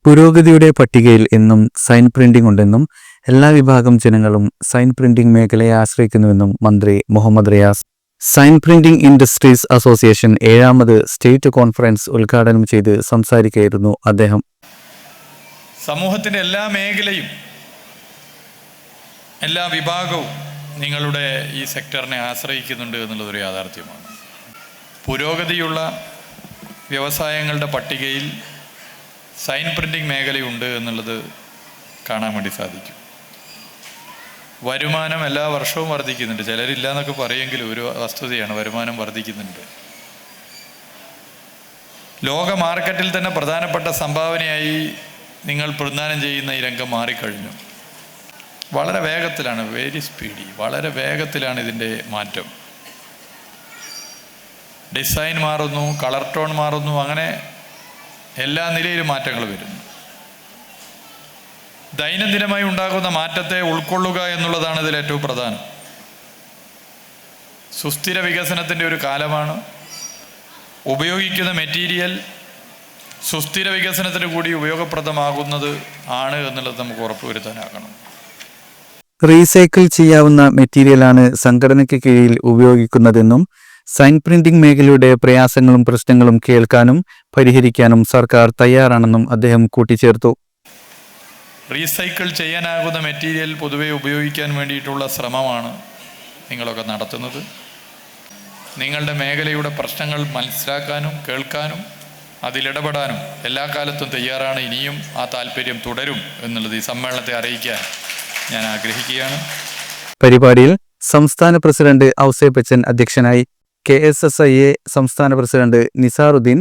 പുരോഗതിയുടെ പട്ടികയിൽ എന്നും സൈൻ പ്രിന്റിംഗ് ഉണ്ടെന്നും എല്ലാ വിഭാഗം ജനങ്ങളും സൈൻ പ്രിന്റിംഗ് മേഖലയെ ആശ്രയിക്കുന്നുവെന്നും മന്ത്രി Muhammad Riyas sign printing industries association 7ാമത് സ്റ്റേറ്റ് കോൺഫറൻസ് ഉദ്ഘാടനം ചെയ്ത് സംസാരിക്കുകയായിരുന്നു അദ്ദേഹം. സമൂഹത്തിൻ്റെ എല്ലാ മേഖലയും എല്ലാ വിഭാഗവും നിങ്ങളുടെ ഈ സെക്ടറിനെ ആശ്രയിക്കുന്നുണ്ട് എന്നുള്ളതൊരു യാഥാർത്ഥ്യമാണ്. പുരോഗതിയുള്ള വ്യവസായങ്ങളുടെ പട്ടികയിൽ സൈൻ പ്രിന്റിംഗ് മേഖലയുണ്ട് എന്നുള്ളത് കാണാൻ വേണ്ടി സാധിക്കും. വരുമാനം എല്ലാ വർഷവും വർദ്ധിക്കുന്നുണ്ട്. ചിലരില്ല എന്നൊക്കെ പറയുമെങ്കിലും ഒരു വസ്തുതയാണ്, വരുമാനം വർദ്ധിക്കുന്നുണ്ട്. ലോക മാർക്കറ്റിൽ തന്നെ പ്രധാനപ്പെട്ട സംഭാവനയായി നിങ്ങൾ പ്രദാനം ചെയ്യുന്ന ഈ രംഗം മാറിക്കഴിഞ്ഞു. വളരെ വേഗത്തിലാണ്, വെരി സ്പീഡി, വളരെ വേഗത്തിലാണ് ഇതിൻ്റെ മാറ്റം. ഡിസൈൻ മാറുന്നു, കളർ ടോൺ മാറുന്നു, അങ്ങനെ എല്ലാ നിലയിലും മാറ്റങ്ങൾ വരുന്നു. ദൈനംദിനമായി ഉണ്ടാകുന്ന മാറ്റത്തെ ഉൾക്കൊള്ളുക എന്നുള്ളതാണ് ഇതിൽ ഏറ്റവും പ്രധാനം. സുസ്ഥിര വികസനത്തിൻ്റെ ഒരു കാലമാണ്. ഉപയോഗിക്കുന്ന മെറ്റീരിയൽ സുസ്ഥിര വികസനത്തിന് കൂടി ഉപയോഗപ്രദമാകുന്നത് ആണ് എന്നുള്ളത് നമുക്ക് ഉറപ്പുവരുത്താനാകണം. റീസൈക്കിൾ ചെയ്യാവുന്ന മെറ്റീരിയലാണ് സംഘടനയ്ക്ക് കീഴിൽ ഉപയോഗിക്കുന്നതെന്നും സൈൻ പ്രിന്റിംഗ് മേഖലയുടെ പ്രയാസങ്ങളും പ്രശ്നങ്ങളും കേൾക്കാനും പരിഹരിക്കാനും സർക്കാർ തയ്യാറാണെന്നും അദ്ദേഹം കൂട്ടിച്ചേർത്തു. റീസൈക്കിൾ ചെയ്യാനാകുന്ന മെറ്റീരിയൽ പൊതുവെ ഉപയോഗിക്കാൻ വേണ്ടിയിട്ടുള്ള ശ്രമമാണ് നിങ്ങളൊക്കെ നടത്തുന്നത്. നിങ്ങളുടെ മേഖലയുടെ പ്രശ്നങ്ങൾ മനസ്സിലാക്കാനും കേൾക്കാനും അതിലിടപെടാനും എല്ലാ കാലത്തും തയ്യാറാണ്. ഇനിയും ആ താല്പര്യം തുടരും എന്നുള്ളത് ഈ സമ്മേളനത്തെ അറിയിക്കാൻ ഞാൻ ആഗ്രഹിക്കുകയാണ്. പരിപാടിയിൽ സംസ്ഥാന പ്രസിഡന്റ് ഔസേപ്പച്ചൻ അധ്യക്ഷനായി. KSSIA സംസ്ഥാന പ്രസിഡന്റ് നിസാറുദ്ദീൻ,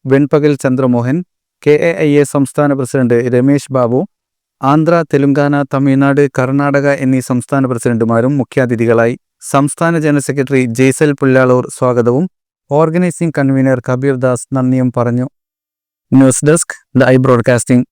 വെൺപകൽ ചന്ദ്രമോഹൻ, KAIA സംസ്ഥാന പ്രസിഡന്റ് രമേശ് ബാബു, ആന്ധ്ര, തെലുങ്കാന, തമിഴ്നാട്, കർണാടക എന്നീ സംസ്ഥാന പ്രസിഡന്റുമാരും മുഖ്യാതിഥികളായി. സംസ്ഥാന ജനറൽ സെക്രട്ടറി ജെയ്സൽ പുല്ലാളൂർ സ്വാഗതവും ഓർഗനൈസിംഗ് കൺവീനർ കബീർ ദാസ് നന്ദിയും പറഞ്ഞു. News desk, the I broadcasting.